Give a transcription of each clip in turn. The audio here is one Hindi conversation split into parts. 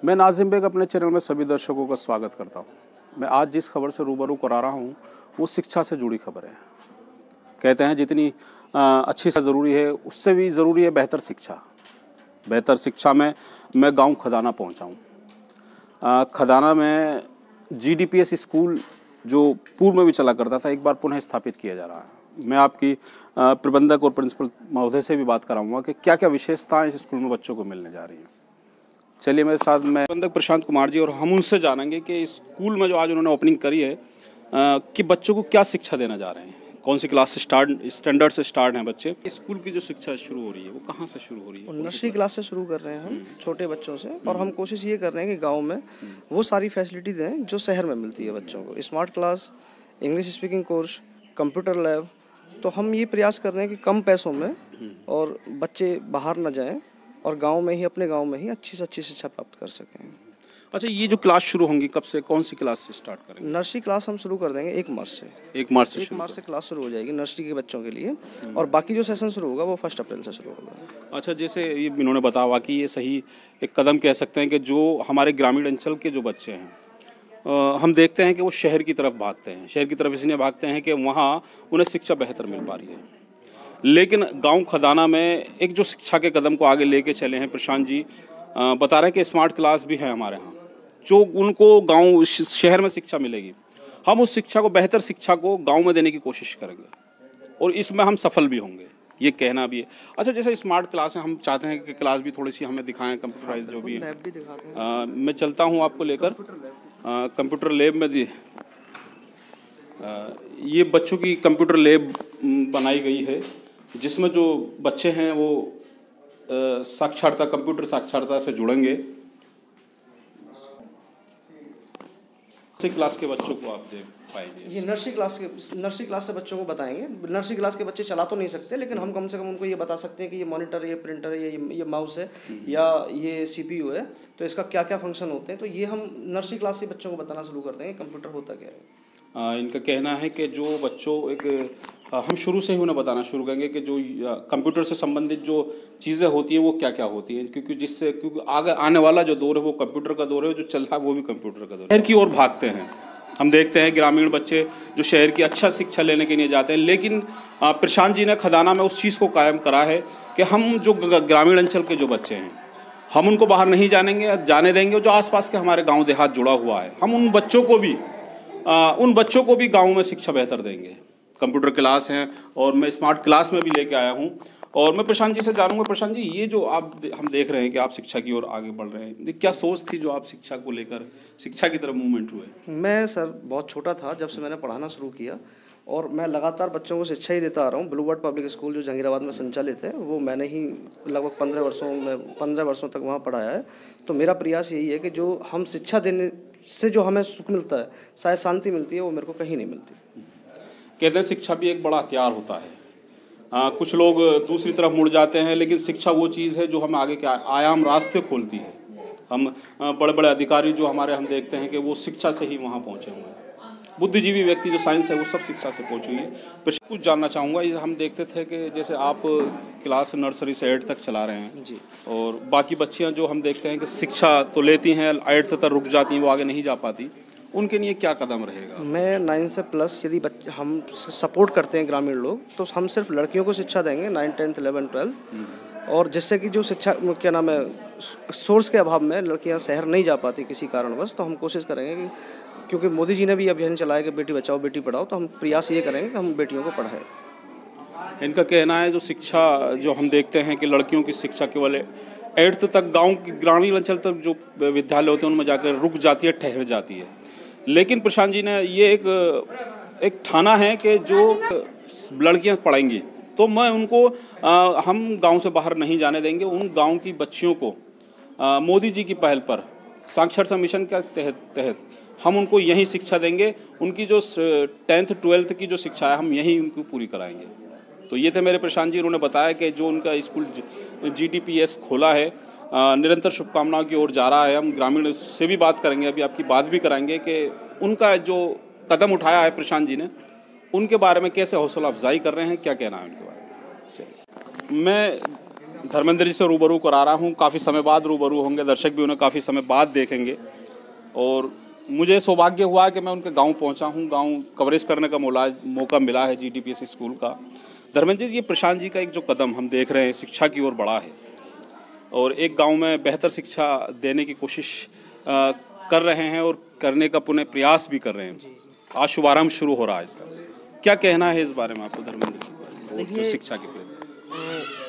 मैं नाज़िम बेग अपने चैनल में सभी दर्शकों का स्वागत करता हूं। मैं आज जिस खबर से रूबरू करा रहा हूं वो शिक्षा से जुड़ी खबर है। कहते हैं जितनी अच्छी से ज़रूरी है उससे भी ज़रूरी है बेहतर शिक्षा। बेहतर शिक्षा में मैं गांव खदाना पहुंचा हूं। खदाना में GDPS स्कूल जो पूर्व में भी चला करता था एक बार पुनः स्थापित किया जा रहा है। मैं आपकी प्रबंधक और प्रिंसिपल महोदय से भी बात कराऊँगा कि क्या क्या विशेषताएँ इस स्कूल में बच्चों को मिलने जा रही हैं। चलिए मेरे साथ मैं प्रबंधक प्रशांत कुमार जी और हम उनसे जानेंगे कि स्कूल में जो आज उन्होंने ओपनिंग करी है कि बच्चों को क्या शिक्षा देना जा रहे हैं, कौन सी क्लास से स्टैंडर्ड से स्टार्ट हैं बच्चे। स्कूल की जो शिक्षा शुरू हो रही है वो कहाँ से शुरू हो रही है? नर्सरी क्लास से शुरू कर रहे हैं हम छोटे बच्चों से, और हम कोशिश ये कर रहे हैं कि गांव में वो सारी फैसिलिटी दें जो शहर में मिलती है बच्चों को। Smart class, English speaking course, computer lab. तो हम ये प्रयास कर रहे हैं कि कम पैसों में और बच्चे बाहर न जाएं और गांव में ही, अपने गांव में ही अच्छी से अच्छी शिक्षा प्राप्त कर सकें। अच्छा, ये जो क्लास शुरू होंगी कब से, कौन सी क्लास से स्टार्ट करेंगे? नर्सरी क्लास हम शुरू कर देंगे 1 मार्च से। 1 मार्च से 1 मार्च से क्लास शुरू हो जाएगी नर्सरी के बच्चों के लिए, और बाकी जो सेशन शुरू होगा वो 1 अप्रैल से शुरू होगा। अच्छा, जैसे ये इन्होंने बताया कि ये सही एक कदम कह सकते हैं कि जो हमारे ग्रामीण अंचल के जो बच्चे हैं हम देखते हैं कि वो शहर की तरफ भागते हैं। शहर की तरफ इसलिए भागते हैं कि वहाँ उन्हें शिक्षा बेहतर मिल पा रही है, लेकिन गांव खदाना में एक जो शिक्षा के कदम को आगे लेके चले हैं प्रशांत जी बता रहे हैं कि स्मार्ट क्लास भी है हमारे यहाँ, जो उनको गांव शहर में शिक्षा मिलेगी। हम उस शिक्षा को, बेहतर शिक्षा को गांव में देने की कोशिश करेंगे और इसमें हम सफल भी होंगे, ये कहना भी है। अच्छा, जैसे स्मार्ट क्लास है, हम चाहते हैं कि क्लास भी थोड़ी सी हमें दिखाएं, कंप्यूटराइज जो भी है। लैब भी दिखाते हैं। मैं चलता हूँ आपको लेकर कंप्यूटर लैब में। ये बच्चों की कंप्यूटर लैब बनाई गई है जिसमें जो बच्चे हैं वो साक्षरता, कंप्यूटर साक्षरता से जुड़ेंगे। क्लास के बच्चों को आप देख पाएंगे। ये नर्सरी क्लास से बच्चों को बताएंगे। नर्सरी क्लास के बच्चे चला तो नहीं सकते, लेकिन हम कम से कम उनको ये बता सकते हैं कि ये मॉनिटर है, ये प्रिंटर है, ये माउस है या ये CPU है, तो इसका क्या क्या फंक्शन होते हैं। तो ये हम नर्सरी क्लास के बच्चों को बताना शुरू कर देंगे कंप्यूटर होता क्या है। इनका कहना है कि जो बच्चों हम शुरू से ही उन्हें बताना शुरू करेंगे कि जो कंप्यूटर से संबंधित जो चीज़ें होती हैं वो क्या क्या होती हैं, क्योंकि आगे आने वाला जो दौर है वो कंप्यूटर का दौर है, जो चल रहा है वो भी कंप्यूटर का दौर है। शहर की ओर भागते हैं। हम देखते हैं ग्रामीण बच्चे जो शहर की अच्छा शिक्षा लेने के लिए जाते हैं, लेकिन प्रशांत जी ने खदाना में उस चीज़ को कायम करा है कि हम जो ग्रामीण अंचल के जो बच्चे हैं हम उनको बाहर नहीं जाने देंगे। जो आसपास के हमारे गाँव देहात जुड़ा हुआ है, हम उन बच्चों को भी गाँव में शिक्षा बेहतर देंगे। कंप्यूटर क्लास हैं और मैं स्मार्ट क्लास में भी लेके आया हूं। और मैं प्रशांत जी से जानूंगा, प्रशांत जी ये जो हम देख रहे हैं कि आप शिक्षा की ओर आगे बढ़ रहे हैं, क्या सोच थी जो आप शिक्षा को लेकर शिक्षा की तरफ मूवमेंट हुए? मैं सर बहुत छोटा था जब से मैंने पढ़ाना शुरू किया, और मैं लगातार बच्चों को शिक्षा ही देता आ रहा हूँ। ब्लू बर्ड पब्लिक स्कूल जो जहांगीराबाद में संचालित है वो मैंने ही लगभग 15 वर्षों तक वहाँ पढ़ाया है। तो मेरा प्रयास यही है कि जो हम शिक्षा देने से जो हमें सुख मिलता है, शायद शांति मिलती है, वो मेरे को कहीं नहीं मिलती। कहते हैं शिक्षा भी एक बड़ा हथियार होता है। कुछ लोग दूसरी तरफ मुड़ जाते हैं, लेकिन शिक्षा वो चीज़ है जो हमें आगे के आयाम रास्ते खोलती है। हम बड़े बड़े अधिकारी जो हमारे हम देखते हैं कि वो शिक्षा से ही वहाँ पहुँचे हुए हैं। बुद्धिजीवी व्यक्ति जो साइंस है वो सब शिक्षा से पहुँची हुई है। कुछ जानना चाहूँगा, हम देखते थे कि जैसे आप क्लास नर्सरी से 8 तक चला रहे हैं जी, और बाकी बच्चियाँ जो हम देखते हैं कि शिक्षा तो लेती हैं, 8 तक रुक जाती हैं, वो आगे नहीं जा पाती, उनके लिए क्या कदम रहेगा? मैं 9 से प्लस यदि हम सपोर्ट करते हैं ग्रामीण लोग, तो हम सिर्फ लड़कियों को शिक्षा देंगे 9, 10, 11, 12, और जिससे कि जो शिक्षा क्या नाम है सोर्स के अभाव में लड़कियां शहर नहीं जा पाती किसी कारणवश, तो हम कोशिश करेंगे कि, क्योंकि मोदी जी ने भी अभियान चलाया कि बेटी बचाओ बेटी पढ़ाओ, तो हम प्रयास ये करेंगे कि हम बेटियों को पढ़ाएं। इनका कहना है जो शिक्षा जो हम देखते हैं कि लड़कियों की शिक्षा केवल 8th तक गाँव की ग्रामीण अंचल तक जो विद्यालय होते हैं उनमें जाकर रुक जाती है, ठहर जाती है। लेकिन प्रशांत जी ने ये एक ठाना है कि जो लड़कियां पढ़ेंगी तो मैं उनको हम गांव से बाहर नहीं जाने देंगे। उन गांव की बच्चियों को मोदी जी की पहल पर साक्षरता मिशन के तहत हम उनको यहीं शिक्षा देंगे। उनकी जो 10th 12th की जो शिक्षा है हम यहीं उनको पूरी कराएंगे। तो ये थे मेरे प्रशांत जी, उन्होंने बताया कि जो उनका स्कूल GTPS खोला है निरंतर शुभकामनाओं की ओर जा रहा है। हम ग्रामीण से भी बात करेंगे, अभी आपकी बात भी कराएंगे कि उनका जो कदम उठाया है प्रशांत जी ने, उनके बारे में कैसे हौसला अफजाई कर रहे हैं, क्या कहना है उनके बारे में। चलिए, मैं धर्मेंद्र जी से रूबरू करा रहा हूँ। काफ़ी समय बाद रूबरू होंगे, दर्शक भी उन्हें काफ़ी समय बाद देखेंगे। और मुझे सौभाग्य हुआ कि मैं उनके गांव पहुंचा हूं, गांव कवरेज करने का मौका मिला है GTPS स्कूल का। धर्मेंद्र जी, ये प्रशांत जी का एक जो कदम हम देख रहे हैं शिक्षा की ओर बढ़ा है और एक गांव में बेहतर शिक्षा देने की कोशिश कर रहे हैं और करने का पुनः प्रयास भी कर रहे हैं। आज शुभारंभ शुरू हो रहा है इसका, क्या कहना है इस बारे में आपको धर्मेंद्र जी? देखिए, शिक्षा की प्रति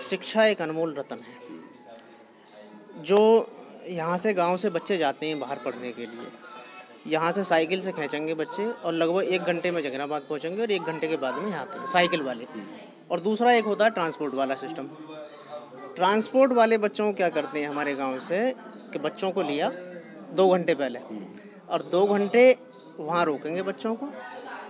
शिक्षा एक अनमोल रत्न है। जो यहाँ से गांव से बच्चे जाते हैं बाहर पढ़ने के लिए, यहाँ से साइकिल से खींचेंगे बच्चे और लगभग 1 घंटे में जगनाबाद पहुँचेंगे और 1 घंटे के बाद में यहाँ आते हैं साइकिल वाले। और दूसरा एक होता है ट्रांसपोर्ट वाला सिस्टम। ट्रांसपोर्ट वाले बच्चों को क्या करते हैं हमारे गांव से कि बच्चों को लिया 2 घंटे पहले और 2 घंटे वहाँ रोकेंगे बच्चों को,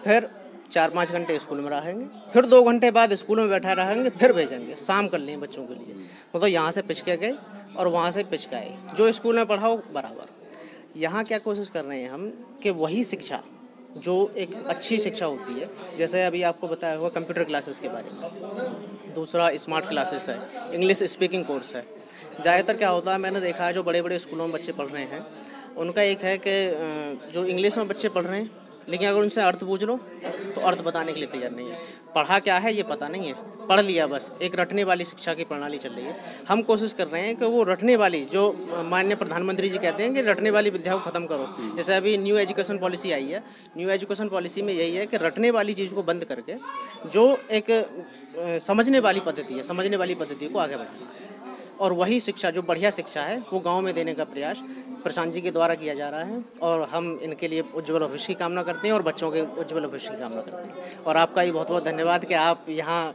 फिर 4-5 घंटे स्कूल में रहेंगे, फिर 2 घंटे बाद स्कूल में बैठा रहेंगे, फिर भेजेंगे शाम कर लें बच्चों के लिए। मतलब यहाँ से पिच के गए और वहाँ से पिच के आए, जो स्कूल में पढ़ाओ बराबर। यहाँ क्या कोशिश कर रहे हैं हम कि वही शिक्षा जो एक अच्छी शिक्षा होती है, जैसे अभी आपको बताया हुआ कंप्यूटर क्लासेस के बारे में, दूसरा स्मार्ट क्लासेस है, इंग्लिश स्पीकिंग कोर्स है। ज़्यादातर क्या होता है, मैंने देखा है जो बड़े बड़े स्कूलों में बच्चे पढ़ रहे हैं उनका एक है कि जो इंग्लिश में बच्चे पढ़ रहे हैं, लेकिन अगर उनसे अर्थ पूछ लो तो अर्थ बताने के लिए तैयार नहीं है। पढ़ा क्या है ये पता नहीं है, पढ़ लिया बस। एक रटने वाली शिक्षा की प्रणाली चल रही है। हम कोशिश कर रहे हैं कि वो रटने वाली, जो माननीय प्रधानमंत्री जी कहते हैं कि रटने वाली विद्या को ख़त्म करो। जैसे अभी न्यू एजुकेशन पॉलिसी आई है, न्यू एजुकेशन पॉलिसी में यही है कि रटने वाली चीज़ को बंद करके जो एक समझने वाली पद्धति है, समझने वाली पद्धति को आगे बढ़ाना। और वही शिक्षा जो बढ़िया शिक्षा है वो गाँव में देने का प्रयास प्रशांत जी के द्वारा किया जा रहा है। और हम इनके लिए उज्ज्वल भविष्य की कामना करते हैं और बच्चों के उज्ज्वल भविष्य की कामना करते हैं। और आपका ही बहुत बहुत धन्यवाद कि आप यहाँ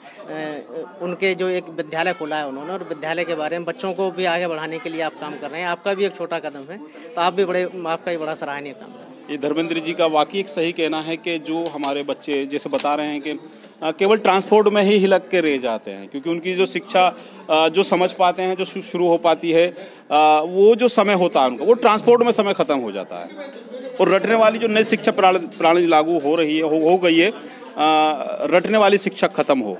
उनके जो एक विद्यालय खोला है उन्होंने, और विद्यालय के बारे में बच्चों को भी आगे बढ़ाने के लिए आप काम कर रहे हैं। आपका भी एक छोटा कदम है, तो आप भी आपका भी बड़ा सराहनीय काम है। ये धर्मेंद्र जी का वाकई एक सही कहना है कि जो हमारे बच्चे जैसे बता रहे हैं कि केवल ट्रांसपोर्ट में ही हिलक के रह जाते हैं, क्योंकि उनकी जो शिक्षा जो समझ पाते हैं, जो शुरू हो पाती है, वो जो समय होता है उनका, वो ट्रांसपोर्ट में समय ख़त्म हो जाता है। और रटने वाली जो नई शिक्षा प्रणाली लागू हो रही है, हो गई है, रटने वाली शिक्षा ख़त्म हो,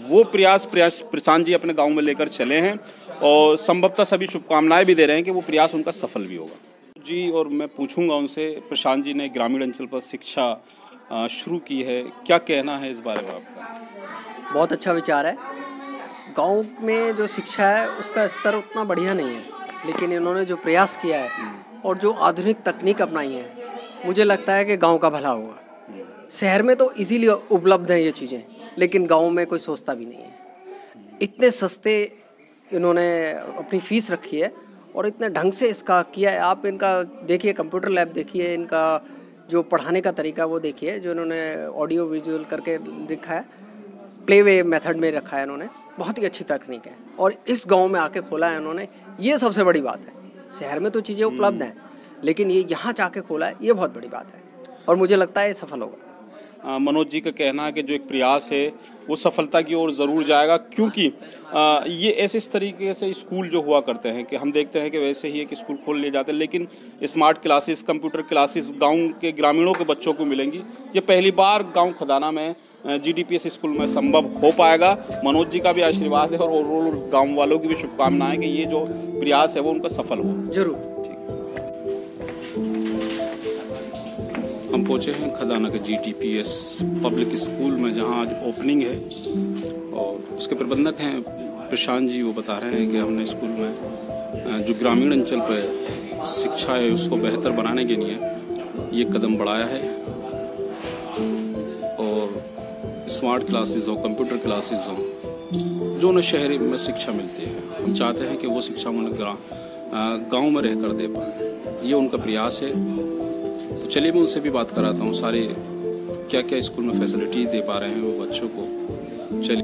वो प्रयास प्रशांत जी अपने गाँव में लेकर चले हैं और संभवतः सभी शुभकामनाएँ भी दे रहे हैं कि वो प्रयास उनका सफल भी होगा जी। और मैं पूछूंगा उनसे, प्रशांत जी ने ग्रामीण अंचल पर शिक्षा शुरू की है, क्या कहना है इस बारे में आपका? बहुत अच्छा विचार है। गांव में जो शिक्षा है उसका स्तर उतना बढ़िया नहीं है, लेकिन इन्होंने जो प्रयास किया है और जो आधुनिक तकनीक अपनाई है, मुझे लगता है कि गांव का भला होगा। शहर में तो इजीली उपलब्ध हैं ये चीज़ें, लेकिन गांव में कोई सोचता भी नहीं है। इतने सस्ते इन्होंने अपनी फीस रखी है और इतने ढंग से इसका किया है। आप इनका देखिए, कंप्यूटर लैब देखिए, इनका जो पढ़ाने का तरीका वो देखिए, जो इन्होंने ऑडियो विजुअल करके लिखा है, प्लेवे मेथड में रखा है इन्होंने, बहुत ही अच्छी तकनीक है। और इस गांव में आके खोला है इन्होंने, ये सबसे बड़ी बात है। शहर में तो चीज़ें उपलब्ध हैं, लेकिन ये यहाँ जाके खोला है, ये बहुत बड़ी बात है और मुझे लगता है ये सफल होगा। मनोज जी का कहना है कि जो एक प्रयास है वो सफलता की ओर ज़रूर जाएगा, क्योंकि ये ऐसे इस तरीके से स्कूल जो हुआ करते हैं कि हम देखते हैं कि वैसे ही एक स्कूल खोल लिए जाते हैं, लेकिन स्मार्ट क्लासेस, कंप्यूटर क्लासेस गांव के ग्रामीणों के बच्चों को मिलेंगी। ये पहली बार गांव खदाना में GTPS स्कूल में संभव हो पाएगा। मनोज जी का भी आशीर्वाद है और गाँव वालों की भी शुभकामनाएं कि ये जो प्रयास है वो उनका सफल हो जरूर। हम पहुँचे हैं खदाना के GTPS पब्लिक स्कूल में, जहाँ आज ओपनिंग है और उसके प्रबंधक हैं प्रशांत जी। वो बता रहे हैं कि हमने स्कूल में जो ग्रामीण अंचल पर शिक्षा है उसको बेहतर बनाने के लिए ये कदम बढ़ाया है और स्मार्ट क्लासेस हो, कंप्यूटर क्लासेस हो, जो उन्हें शहरी में शिक्षा मिलती है, हम चाहते हैं कि वो शिक्षा उन्हें गाँव में रहकर दे पाए। ये उनका प्रयास है। तो चलिए मैं उनसे भी बात कराता हूँ, सारे क्या क्या स्कूल में फैसिलिटी दे पा रहे हैं वो बच्चों को। चलिए।